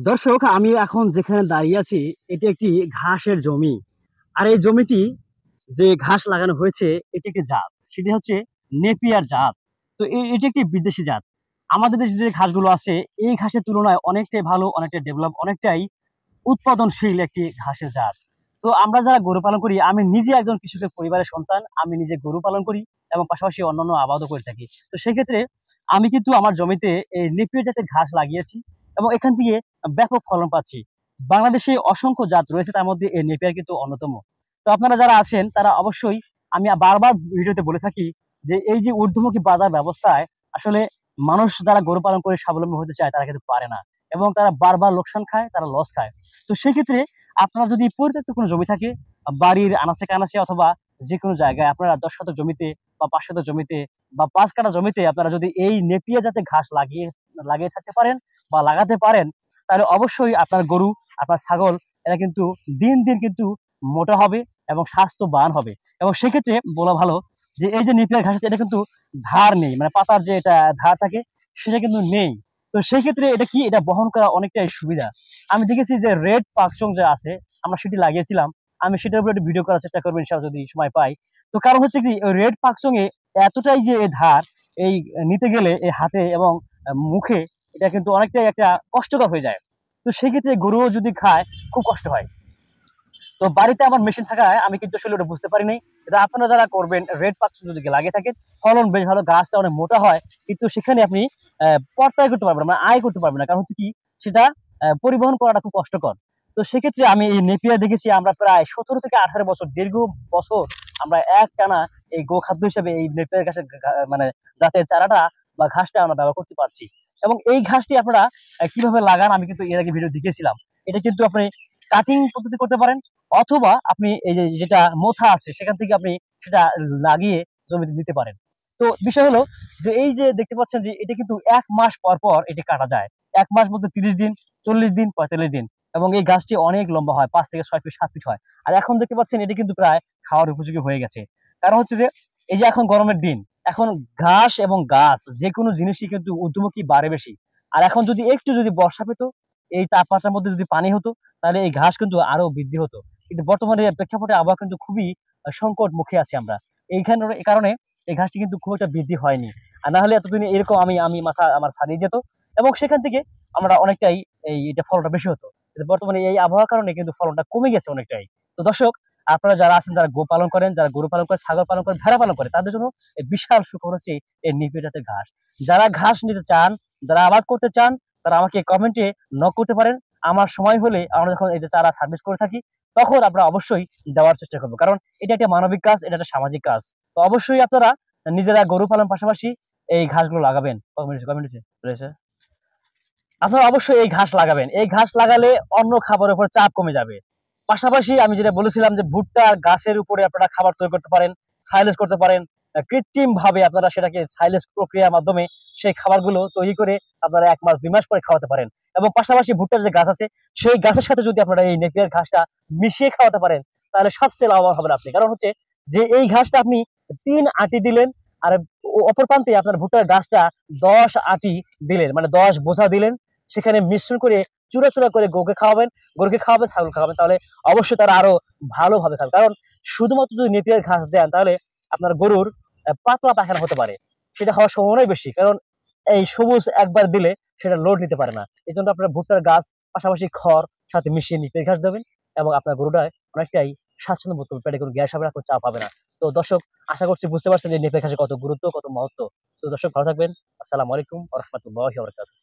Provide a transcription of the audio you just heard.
দর্শক, আমি এখন যেখানে দাঁড়িয়ে আছি এটি একটি ঘাসের জমি। আর এই জমিটি যে ঘাস লাগানো হয়েছে এটি একটি জাত, সেটি হচ্ছে নেপিয়ার জাত। তো এটি একটি বিদেশি জাত। আমাদের দেশে যে ঘাসগুলো আছে এই ঘাসের তুলনায় অনেকটাই ভালো, অনেকটাই ডেভেলপ, অনেকটাই উৎপাদনশীল একটি ঘাসের জাত। তো আমরা যারা গরু পালন করি, আমি নিজে একজন কৃষকের পরিবারের সন্তান, আমি নিজে গরু পালন করি এবং পাশাপাশি অন্যান্য আবাদও করে থাকি। তো সেক্ষেত্রে আমি কিন্তু আমার জমিতে এই নেপিয়ার জাতের ঘাস লাগিয়েছি এবং এখান থেকে ব্যাপক ফলন পাচ্ছি। বাংলাদেশে অসংখ্য জাত রয়েছে, তার মধ্যে এই নেপিয়ার কিন্তু অন্যতম। তো আপনারা যারা আছেন তারা অবশ্যই, আমি বারবার ভিডিওতে বলে থাকি যে এই যে ঊর্ধ্বমুখী বাজার ব্যবস্থায় আসলে মানুষ যারা গরু পালন করে স্বাবলম্বী হতে চায় তারা কিন্তু পারে না এবং তারা বারবার লোকসান খায়, তারা লস খায়। তো সেক্ষেত্রে আপনার যদি পরিত্যক্ত কোনো জমি থাকে, বাড়ির আনাচে কানাচে অথবা যে কোনো জায়গায় আপনারা 10 শতক জমিতে বা 5 শতক জমিতে বা 5 কাঠা জমিতে আপনারা যদি এই নেপিয়া জাতের ঘাস লাগিয়ে থাকতে পারেন বা লাগাতে পারেন, তাহলে অবশ্যই আপনার গরু, আপনার ছাগল এরা কিন্তু দিন দিন কিন্তু মোটা হবে এবং স্বাস্থ্যবান হবে। এবং সেক্ষেত্রে বলা ভালো যে এই যে নেপিয়ার ঘাস আছে এটা কিন্তু ধার নেই, মানে পাতার যে এটা ধার থাকে সেটা কিন্তু নেই। তো সেই ক্ষেত্রে এটা কি, এটা বহন করা অনেকটাই সুবিধা। আমি দেখেছি যে রেড পাকচং যে আছে, আমরা সেটি লাগিয়েছিলাম। আমি সেটার উপরে একটা ভিডিও করার চেষ্টা করবো ইনশাআল্লাহ যদি সময় পাই। তো কারণ হচ্ছে কি, রেড পাকচং এ এতটাই যে ধার, এই নিতে গেলে এই হাতে এবং মুখে এটা কিন্তু অনেকটাই একটা কষ্টকর হয়ে যায়। তো সেই ক্ষেত্রে গরুও যদি খায় খুব কষ্ট হয়। তো বাড়িতে আমার মেশিন থাকায় আমি কিন্তু আসলে ওটা বুঝতে পারি নাই। এটা আপনারা যারা করবেন, রেড পাকচং যদি লাগিয়ে থাকেন, ফলন বেশ ভালো, গাছটা অনেক মোটা হয়, কিন্তু সেখানে আপনি পর্তায় করতে পারবেন না, মানে আয় করতে পারবেন না। কারণ হচ্ছে কি, সেটা পরিবহন করাটা খুব কষ্টকর। তো সেক্ষেত্রে আমি এই নেপিয়ার দেখেছি, আমরা প্রায় 17 থেকে 18 বছর, দীর্ঘ বছর আমরা এক টানা এই গোখাদ্য হিসেবে এই নেপিয়ার ঘাসের মানে জাতের চারাটা বা ঘাসটা আমরা ব্যবহার করতে পারছি। এবং এই ঘাসটি আপনারা কিভাবে লাগান আমি কিন্তু এর আগে ভিডিও দেখিয়েছিলাম। এটা কিন্তু আপনি কাটিং পদ্ধতি করতে পারেন, অথবা আপনি এই যে যেটা মোথা আছে সেখান থেকে আপনি সেটা লাগিয়ে জমিতে দিতে পারেন। তো বিষয় হলো যে এই যে দেখতে পাচ্ছেন যে এটা কিন্তু 1 মাস পর পর এটি কাটা যায়। 1 মাস বলতে 30 দিন, 40 দিন, 45 দিন। এবং এই গাছটি অনেক লম্বা হয়, 5 থেকে 6 ফিট, 7 ফিট হয়। আর এখন দেখতে পাচ্ছেন এটি কিন্তু প্রায় খাওয়ার উপযোগী হয়ে গেছে। কারণ হচ্ছে যে এই যে এখন গরমের দিন, এখন ঘাস এবং গাছ যে কোনো জিনিসই কিন্তু ঊর্ধ্বমুখী বাড়ে বেশি। আর এখন যদি একটু যদি বর্ষা পেতো, এই তাপমাত্রার মধ্যে যদি পানি হতো, তাহলে এই ঘাস কিন্তু আরো বৃদ্ধি হতো। কিন্তু বর্তমানে প্রেক্ষাপটে আবহাওয়া কিন্তু খুবই সংকট মুখে আছি আমরা। এইখানে এই কারণে এই ঘাসটি কিন্তু খুব একটা বৃদ্ধি হয়নি। আর না হলে এতদিন এরকম আমি আমি মাথা আমার ছাড়িয়ে যেত এবং সেখান থেকে আমরা অনেকটাই এটা ফলনটা বেশি হতো। কিন্তু বর্তমানে এই আবহাওয়ার কারণে কিন্তু ফলনটা কমে গেছে অনেকটাই। তো দর্শক, আপনারা যারা আছেন, যারা গো পালন করেন, যারা গরু পালন করে, ছাগল পালন করে, ভেড়া পালন করে, তাদের জন্য এই বিশাল সুখবর হচ্ছে এই নিপিয়া জাতের ঘাস। যারা ঘাস নিতে চান, যারা আবাদ করতে চান, তারা আমাকে কমেন্টে নক করতে পারেন। আমার সময় হলে আমরা যখন এই যে চারা সার্ভিস করে থাকি, তখন আমরা অবশ্যই দেওয়ার চেষ্টা করবো। কারণ এটা একটা মানবিক কাজ, এটা একটা সামাজিক কাজ। তো অবশ্যই আপনারা নিজেরা গরু পালন পাশাপাশি এই ঘাসগুলো লাগাবেন। আপনারা অবশ্যই এই ঘাস লাগাবেন। এই ঘাস লাগালে অন্য খাবারের উপর চাপ কমে যাবে। পাশাপাশি আমি যেটা বলেছিলাম যে ভুট্টা গাছের উপরে আপনারা খাবার তৈরি করতে পারেন, সাইলেজ করতে পারেন। কৃত্রিম ভাবে আপনারা সেটাকে সাইলেজ প্রক্রিয়ার মাধ্যমে সেই খাবারগুলো তৈরি করে আপনারা 1 মাস 2 মাস পরে খাওয়াতে পারেন। এবং পাশাপাশি ভুট্টার যে গাছ আছে সেই গাছের সাথে যদি আপনারা এই নেপিয়ার ঘাসটা মিশিয়ে খাওয়াতে পারেন, তাহলে সবচেয়ে লাভবান হবেন আপনি। কারণ হচ্ছে যে এই ঘাসটা আপনি 3 আটি দিলেন, আর অপর প্রান্তে আপনার ভুট্টার গাছটা 10 আটি দিলেন, মানে 10 বোঝা দিলেন। সেখানে মিশ্রণ করে চূড়া চূড়া করে গরুকে খাওয়াবেন, ছাগল খাওয়াবেন, তাহলে অবশ্যই তারা আরো ভালোভাবে খাবে। কারণ শুধুমাত্র যদি নেপিয়ার ঘাস দেন, তাহলে আপনার গরুর পাতলা পায়খানা হতে পারে, সেটা হওয়ার সম্ভাবনাই বেশি। কারণ এই সবুজ একবার দিলে সেটা লোড নিতে পারে না। এই জন্য আপনার ভুট্টার গাছ পাশাপাশি খড় সাথে মিশিয়ে নেপিয়ার ঘাস দেবেন এবং আপনার গরুটায় অনেকটাই স্বাচ্ছন্দ্য বোধ করবে, পেটে কোনো গ্যাস হবে না, কোনো চাপ হবে না। তো দর্শক, আশা করছি বুঝতে পারছেন যে নেপিয়ার ঘাসের কত গুরুত্ব, কত মহত্ব। তো দর্শক, ভালো থাকবেন। আসসালামু আলাইকুম ওয়া রাহমাতুল্লাহি ওয়া বারাকাতুহু।